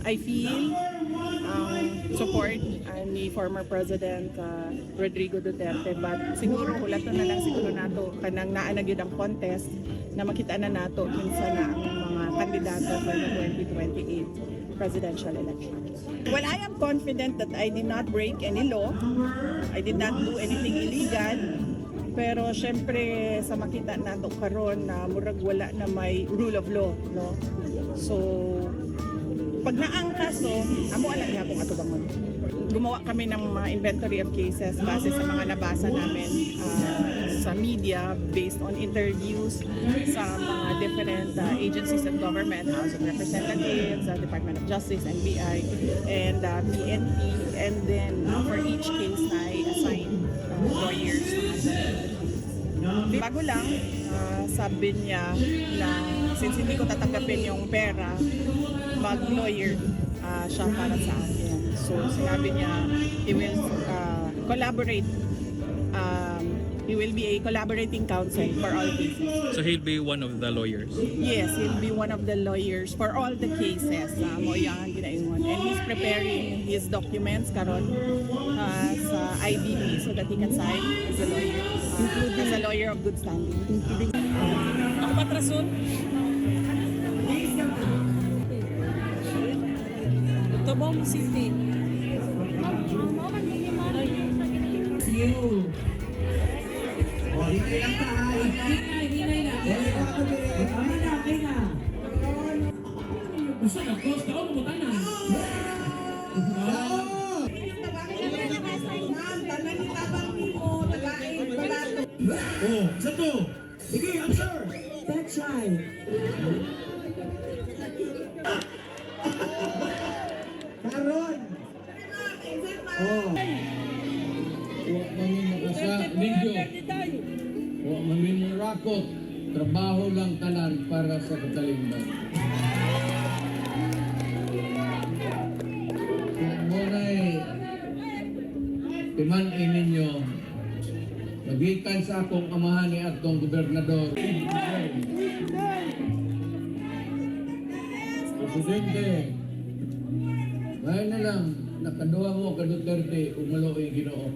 I feel support ni former President Rodrigo Duterte, but siguro hulaton na lang siguro nato kanang naa na gyud ang contest na makita na nato kinsa na ang mga kandidato for the 2028 presidential elections. Well, I am confident that I did not break any law. I did not do anything illegal. Pero syempre sa makita nato karon na murag wala na may rule of law, no? So pag naang kaso, amo alam niya kung atubangon. Gumawa kami ng mga inventory of cases base sa mga nabasa namin sa media based on interviews sa mga different agencies of government, House of Representatives, Department of Justice, NBI, and PNP. And then for each case, I assign lawyers. Bago lang, sabi niya na since hindi ko tatanggapin yung pera, mag-lawyer siya para sa akin. So sinabi niya, he will collaborate. He will be a collaborating counsel for all cases. So he'll be one of the lawyers? Yes, he'll be one of the lawyers for all the cases. Mo yang ginaingon. And he's preparing his documents karon sa IDP so that he can sign as a lawyer. As a lawyer of good standing. Ako patrason. Tabong City. Hinay lang tayo. Hinay na. Tama na, okay na. Basta na, close ka ako, mabutan na. Oh, satu. Sige, answer. That's right. Karon. Oh. Huwag mamin makasa, medyo. Huwag mamin rakot. Trabaho lang tanan para sa katalingban. Kung muna'y timan-in ninyo, magikan sa akong amahan ni atong gobernador. Presidente, ngayon na lang, nakaduha mo ka Duterte, umalo yung Ginoo.